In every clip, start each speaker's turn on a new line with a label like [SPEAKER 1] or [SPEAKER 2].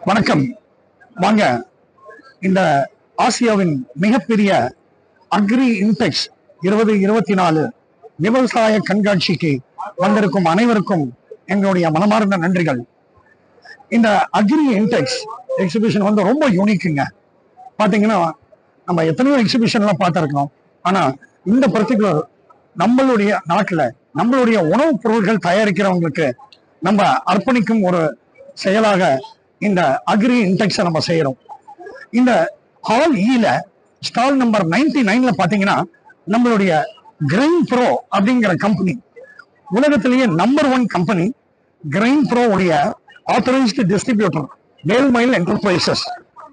[SPEAKER 1] வணக்கம். வாங்க இந்த ஆசியாவின் மிகப்பெரிய அக்ரி இன்டெக்ஸ் 2024 விவசாய கண்காட்சிக்கு வந்திருக்கும் அனைவருக்கும் எங்களுடைய மனமார்ந்த நன்றிகள். இந்த அக்ரி இன்டெக்ஸ் எக்ஸிபிஷன் வந்து ரொம்ப யூனிக்குங்க. பாத்தீங்கன்னா நம்ம எத்தனையோ எக்ஸிபிஷன்லாம் பார்த்துருக்கோம். ஆனா இந்த பர்டிகுலர் நம்மளுடைய நாட்டுல நம்மளுடைய உணவுப் பொருட்கள் தயாரிக்கிறவங்களுக்கு நம்ம அர்ப்பணிக்கும் ஒரு செயலாக இந்த அக்ரி இன்டெக்ஸை நம்ம செய்யறோம். இந்த ஹால் ஈல ஸ்டால் நம்பர் 99ல பாத்தீங்கன்னா நம்மளுடைய கிரெயின் ப்ரோ அப்படிங்கிற கம்பெனி, உலகத்திலேயே நம்பர் 1 கம்பெனி, கிரெயின் ப்ரோ உடைய ஆத்தரைஸ்டு டிஸ்ட்ரிபியூட்டர் வேல்மைல் என்டர்பிரைசஸ்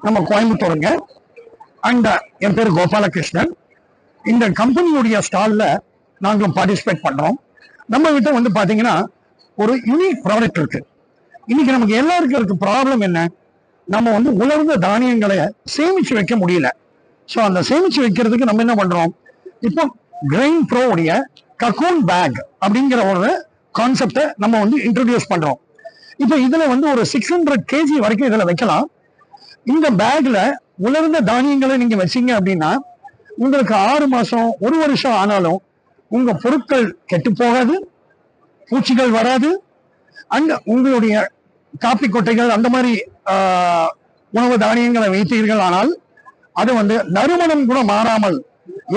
[SPEAKER 1] நம்ம கோயம்புத்தூருங்க. அண்ட் என் பேர் கோபாலகிருஷ்ணன். இந்த கம்பெனியுடைய ஸ்டால்ல நாங்களும் பார்ட்டிசிபேட் பண்றோம். நம்ம கிட்ட வந்து பாத்தீங்கன்னா ஒரு யூனிக் ப்ராடக்ட் இருக்கு. இன்னைக்கு நமக்கு எல்லாருக்கும் இருக்க ப்ராப்ளம் என்ன, நம்ம வந்து உலர்ந்த தானியங்களை சேமிச்சு வைக்க முடியல. ஸோ அந்த சேமிச்சு வைக்கிறதுக்கு நம்ம என்ன பண்றோம், இப்போ கிரெயின் ப்ரோ உடைய கக்கூன் பேக் அப்படிங்கிற ஒரு கான்செப்டை நம்ம வந்து இன்ட்ரோடியூஸ் பண்றோம். இப்போ இதுல வந்து ஒரு 600 kg வரைக்கும் இதுல வைக்கலாம். இந்த பேக்ல உலர்ந்த தானியங்களை நீங்க வச்சீங்க அப்படின்னா உங்களுக்கு 6 மாசம் 1 வருஷம் ஆனாலும் உங்க பொருட்கள் கெட்டு போகாது, பூச்சிகள் வராது. அண்ட் உங்களுடைய காப்பி கொட்டைகள் அந்த மாதிரி உணவு தானியங்களை வைத்தீர்கள் ஆனால் அது வந்து நறுமணம் கூட மாறாமல்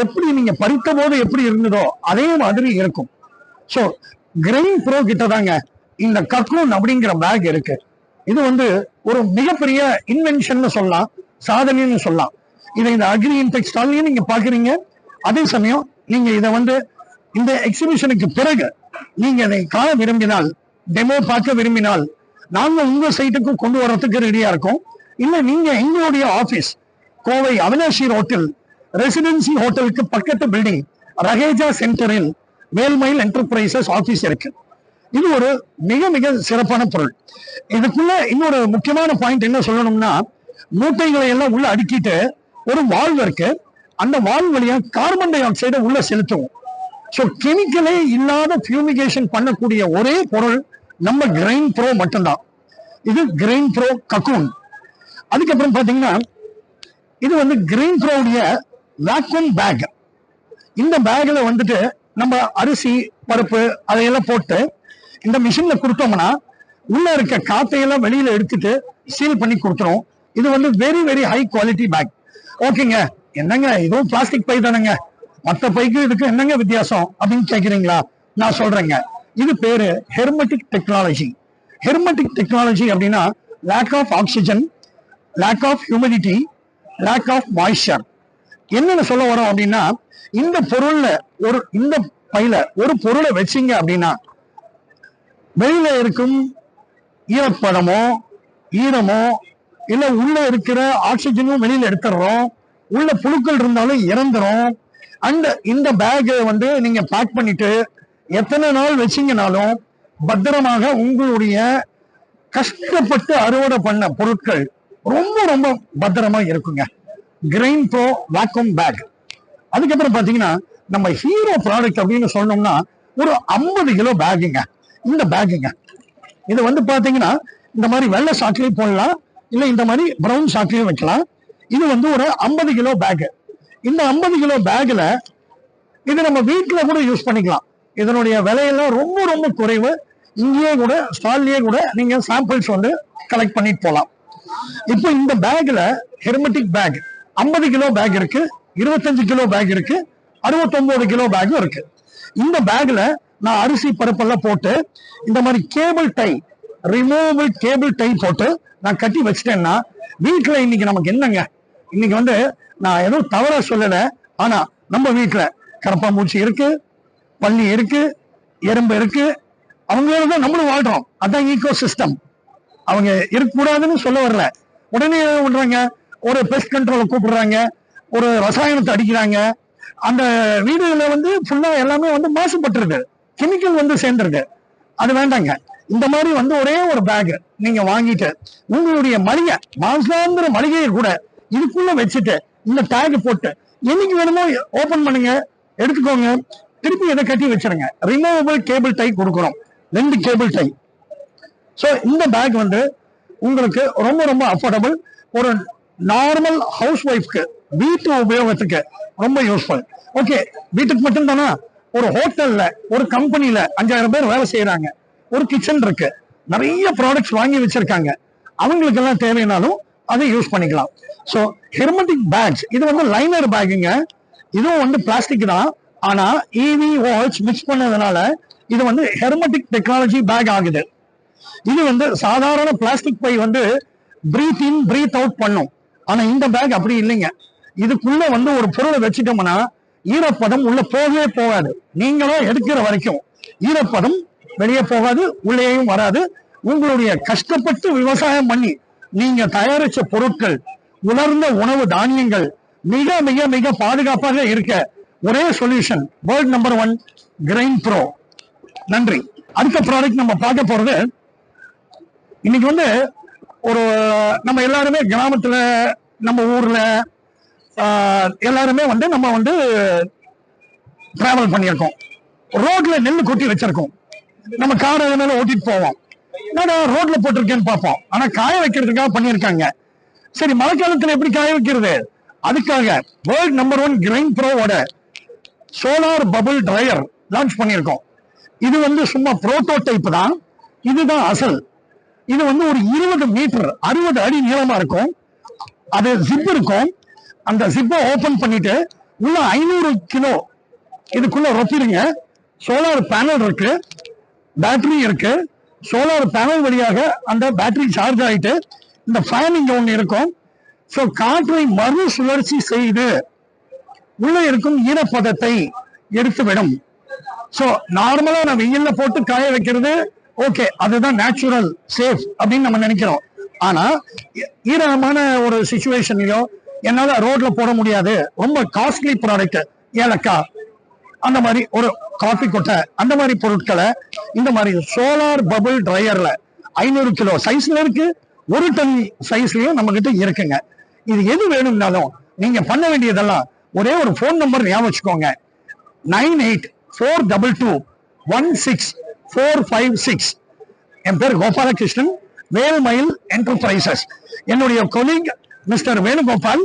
[SPEAKER 1] எப்படி நீங்க பறித்த போது எப்படி இருந்ததோ அதே மாதிரி இருக்கும். ஸோ கிரெயின் ப்ரோ கிட்ட தாங்க இந்த கக்கூன் அப்படிங்கிற பேக் இருக்கு. இது வந்து ஒரு மிகப்பெரிய இன்வென்ஷன் சொல்லலாம், சாதனைன்னு சொல்லலாம். இதை இந்த அக்ரி இன்டெக்ஸ் ஸ்டால்லையும் நீங்க பாக்குறீங்க. அதே சமயம் நீங்க இதை வந்து இந்த எக்ஸிபிஷனுக்கு பிறகு நீங்க இதை காண விரும்பினால், டெமோ பார்க்க விரும்பினால், நாங்க உங்க சைட்டுக்கும் கொண்டு வர்றதுக்கு ரெடியா இருக்கோம். இல்ல நீங்க எங்களுடைய ஆபீஸ் கோவை அவினாஷி ரோட்டில் ரெசிடென்சி ஹோட்டலுக்கு பக்கத்து பில்டிங் ரகேஜா சென்டரில் வேல்மைல் என்டர்பிரைசஸ் ஆபீஸ் இருக்கு. இது ஒரு மிக மிக சிறப்பான பொருள். இதுக்குள்ள இன்னொரு முக்கியமான பாயிண்ட் என்ன சொல்லணும்னா, மூட்டைகளை எல்லாம் உள்ள அடுக்கிட்டு ஒரு வால்வ் இருக்கு. அந்த வால்வ் வழியா கார்பன் டை ஆக்சைடை உள்ள செலுத்துவோம். ஸோ கெமிக்கலே இல்லாத பியூமிகேஷன் பண்ணக்கூடிய ஒரே பொருள் நம்ம கிரெயின் ப்ரோ மட்டும்தான். இது கிரெயின் ப்ரோ கக்கூன். அதுக்கப்புறம் பாத்தீங்கன்னா இது வந்து கிரெயின் ப்ரோவுடைய வேக்யூம் பேக். இந்த பேக்ல வந்துட்டு நம்ம அரிசி பருப்பு அதையெல்லாம் போட்டு இந்த மிஷின்ல கொடுத்தோம்னா உள்ள இருக்க காத்தையெல்லாம் வெளியில எடுத்துட்டு சீல் பண்ணி கொடுத்துரும். இது வந்து very very high quality pack. ஓகேங்க, என்னங்க இதுவும் பிளாஸ்டிக் பை தானேங்க, மற்ற பைக்கு இதுக்கு என்னங்க வித்தியாசம் அப்படின்னு கேக்குறீங்களா? நான் சொல்றேங்க. இது பேரு ஹெர்மெட்டிக் டெக்னாலஜி. ஹெர்மெட்டிக் டெக்னாலஜி அப்படின்னா lack of oxygen, lack of humidity, lack of moisture. என்னன்னு சொல்ல வரோம் அப்படின்னா, இந்த பொருள்ல இந்த பையில ஒரு பொருளை வச்சீங்க அப்படின்னா வெளியில இருக்கும் ஈரப்பதமோ ஈரமோ இல்ல உள்ள இருக்கிற ஆக்சிஜனும் வெளியில எடுத்துடுறோம், உள்ள புழுக்கள் இருந்தாலும் இறந்துரும். அண்ட் இந்த பேக் வந்து நீங்க பேக் பண்ணிட்டு எத்தனை நாள் வச்சீங்கனாலும் பத்திரமாக உங்களுடைய கஷ்டப்பட்டு அறுவடை பண்ண பொருட்கள் ரொம்ப ரொம்ப பத்திரமா இருக்குங்க. Grain pro vacuum pack. அதுக்கப்புறம் பாத்தீங்கன்னா நம்ம ஹீரோ ப்ராடக்ட் அப்படின்னு சொன்னோம்னா ஒரு 50 கிலோ பேக்குங்க. இந்த பேக்குங்க இது வந்து பாத்தீங்கன்னா இந்த மாதிரி வெள்ளை சாக்லேட் போடலாம், இல்ல இந்த மாதிரி பிரவுன் சாக்லேட் வைக்கலாம். இது வந்து ஒரு 50 கிலோ பேக். இந்த 50 கிலோ பேக்ல இது நம்ம வீட்டுல கூட யூஸ் பண்ணிக்கலாம். இதனுடைய விலையெல்லாம் ரொம்ப ரொம்ப குறைவு. இங்கேயே கூட ஸ்டால்லயே கூட நீங்க சாம்பிள்ஸ் வந்து கலெக்ட் பண்ணிட்டு போகலாம். இப்போ இந்த பேக்ல ஹெர்மெட்டிக் பேக் 50 கிலோ பேக் இருக்கு, 25 கிலோ பேக் இருக்கு, 69 கிலோ பேக்கும் இருக்கு. இந்த பேக்ல நான் அரிசி பருப்பெல்லாம் போட்டு இந்த மாதிரி cable tie, removable cable tie போட்டு நான் கட்டி வச்சிட்டேன்னா வீட்டுல இன்னைக்கு நமக்கு என்னங்க, இன்னைக்கு வந்து நான் எதுவும் தவறா சொல்லல, ஆனா நம்ம வீட்டுல கரப்பாம்பூச்சி இருக்கு, பள்ளி இருக்கு, எறும்பு இருக்கு, அவங்களோட தான் நம்மளும் வாழ்றோம். அதான் ஈகோ சிஸ்டம். அவங்க இருக்கக்கூடாதுன்னு சொல்ல வரல. உடனே என்ன பண்றாங்க, ஒரு பெஸ்ட் கண்ட்ரோலை கூப்பிடுறாங்க, ஒரு ரசாயனத்தை அடிக்கிறாங்க. அந்த வீடுகளை வந்து ஃபுல்லா எல்லாமே வந்து மாசுபட்டுருது, கெமிக்கல் வந்து சேர்ந்துருது. அது வேண்டாங்க. இந்த மாதிரி வந்து ஒரே ஒரு பேக் நீங்க வாங்கிட்டு உங்களுடைய மளிகை மாசாந்திர மளிகையை கூட இதுக்குள்ள வச்சுட்டு இந்த டேக் போட்டு என்னைக்கு வேணுமோ ஓபன் பண்ணுங்க, எடுத்துக்கோங்க. திருப்பி இதை கட்டி வச்சிருங்க. ரிமூவபிள் கேபிள் டை கொடுக்குறோம், 2 கேபிள் டை. ஸோ இந்த பேக் வந்து உங்களுக்கு ரொம்ப ரொம்ப அஃபோர்டபுள். ஒரு நார்மல் ஹவுஸ் ஒய்ஃப்க்கு வீட்டு உபயோகத்துக்கு ரொம்ப யூஸ்ஃபுல். ஓகே, வீட்டுக்கு மட்டும் தானா? ஒரு ஹோட்டல்ல, ஒரு கம்பெனில 5000 பேர் வேலை செய்யறாங்க, ஒரு கிச்சன் இருக்கு, நிறைய ப்ராடக்ட்ஸ் வாங்கி வச்சிருக்காங்க, அவங்களுக்கு எல்லாம் தேவைனாலும் அதை யூஸ் பண்ணிக்கலாம். ஸோ ஹெர்மெட்டிக் பேக்ஸ், இது வந்து லைனர் பேக்குங்க. இதுவும் வந்து பிளாஸ்டிக் தான், ஆனா EV வாட்ச் மிக்ஸ் பண்ணதுனால இது வந்து ஹெர்மெட்டிக் டெக்னாலஜி பேக் ஆகுது. இது வந்து சாதாரண பிளாஸ்டிக் பை வந்து பிரீத் இன் பிரீத் அவுட் பண்ணும். ஆனா இந்த பேக் அப்படி இல்லைங்க. இதுக்குள்ள வந்து ஒரு பொருளை வச்சுட்டோம்னா ஈரப்பதம் உள்ள போகவே போகாது. நீங்களும் எடுக்கிற வரைக்கும் ஈரப்பதம் வெளியே போகாது, உள்ளேயும் வராது. உங்களுடைய கஷ்டப்பட்டு விவசாயம் பண்ணி நீங்க தயாரிச்ச பொருட்கள், உலர்ந்த உணவு தானியங்கள் மிக மிக மிக பாதுகாப்பாக இருக்க ஒரே solution world number 1 grain pro. நன்றி. அடுத்த ப்ராடக்ட் நம்ம பார்க்க போறது, இன்னைக்கு வந்து ஒரு நம்ம எல்லாருமே கிராமத்துல, நம்ம ஊர்ல எல்லாருமே வந்து நம்ம வந்து டிராவல் பண்ணியிருக்கோம். ரோட்ல நெல் கொட்டி வச்சிருக்கோம், நம்ம காரை மேல ஓட்டிட்டு போவோம். நான் ரோட்ல போட்டிருக்கேன்னு பார்ப்போம், ஆனா காய வைக்கிறதுக்காக பண்ணியிருக்காங்க. சரி, மழைக்காலத்துல எப்படி காய வைக்கிறது? அதுக்காக வேர்ல்ட் நம்பர் 1 கிரைன் ப்ரோவோட சோலார் பபிள் ட்ரையர் லான்ச் பண்ணியிருக்கோம். இது வந்து சும்மா புரோட்டோடைப் தான், இதுதான் அசல். இது வந்து ஒரு 20 மீட்டர் 60 அடி நீளமா இருக்கும். அது ஜிப் இருக்கும். அந்த ஜிப்பை ஓபன் பண்ணிட்டு உள்ள 500 கிலோ இதுக்குள்ள ரொப்பிடுங்க. சோலார் பேனல் இருக்கு, பேட்டரி இருக்கு. சோலார் பேனல் வழியாக அந்த பேட்டரி சார்ஜ் ஆயிட்டு இந்த ஃபேன் இங்க ஒண்ணு இருக்கும். சோ காற்றை மறு சுழற்சி செய்து உள்ள இருக்கும் ஈரப்பதத்தை எடுத்துவிடும். சோ நார்மலா நான் வெயில்ல போட்டு காய வைக்கிறது ஓகே, அதுதான் நேச்சுரல் சேஃப் அப்படின்னு நம்ம நினைக்கிறோம். ஆனா ஈரமான ஒரு சிச்சுவேஷன்லயோ என்னால ரோட்ல போட முடியாது, ரொம்ப காஸ்ட்லி ப்ராடக்ட், ஏலக்காய் அந்த மாதிரி, ஒரு காஃபி கொட்டை, அந்த மாதிரி பொருட்களை இந்த மாதிரி சோலார் பபிள் ட்ரையர்ல 500 கிலோ சைஸ்ல இருக்கு, 1 டன் சைஸ்லயும் நம்ம கிட்ட இருக்குங்க. இது எது வேணும்னாலும் நீங்க பண்ண வேண்டியதெல்லாம் ஒரே ஒரு போன் நம்பர் ஞாபகம் வச்சுக்கோங்க, 9842216456. என் பேர் கோபாலகிருஷ்ணன், வேல்மயில் என்டர்பிரைசஸ். என்னுடைய கொலீக் மிஸ்டர் வேணுகோபால்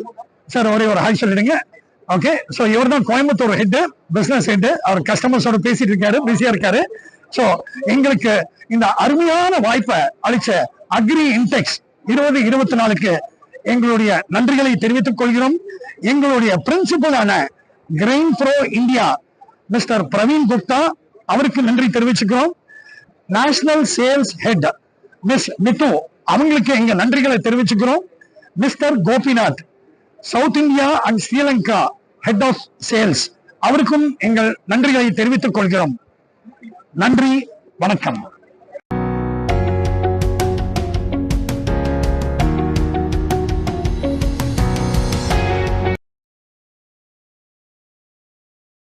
[SPEAKER 1] சார், ஒரே ஒரு ஹாய் சொல்லிடுங்க. ஓகே, சோ இவர் தான் கோயம்புத்தூர் ஹெட், பிசினஸ் ஹெட். அவர் கஸ்டமர்ஸோட பேசிட்டு இருக்காரு, பிஸியா இருக்காரு. சோ எங்களுக்கு இந்த அருமையான வாய்ப்பை அளிச்ச அக்ரி இன்டெக்ஸ் 2024க்கு எங்களுடைய நன்றிகளை தெரிவித்துக் கொள்கிறோம். எங்களுடைய பிரின்சிபலான Grain Pro India Mister Praveen Gupta அவருக்கு நன்றி தெரிவிச்சுக்கிறோம். National sales head Miss Mithu அவங்களுக்கு எங்க நன்றிகளை தெரிவிச்சுக்கிறோம். Mister Gopinath, South India and Sri Lanka head of sales, அவருக்கும் எங்கள் நன்றிகளை தெரிவித்துக் கொள்கிறோம். நன்றி, வணக்கம்.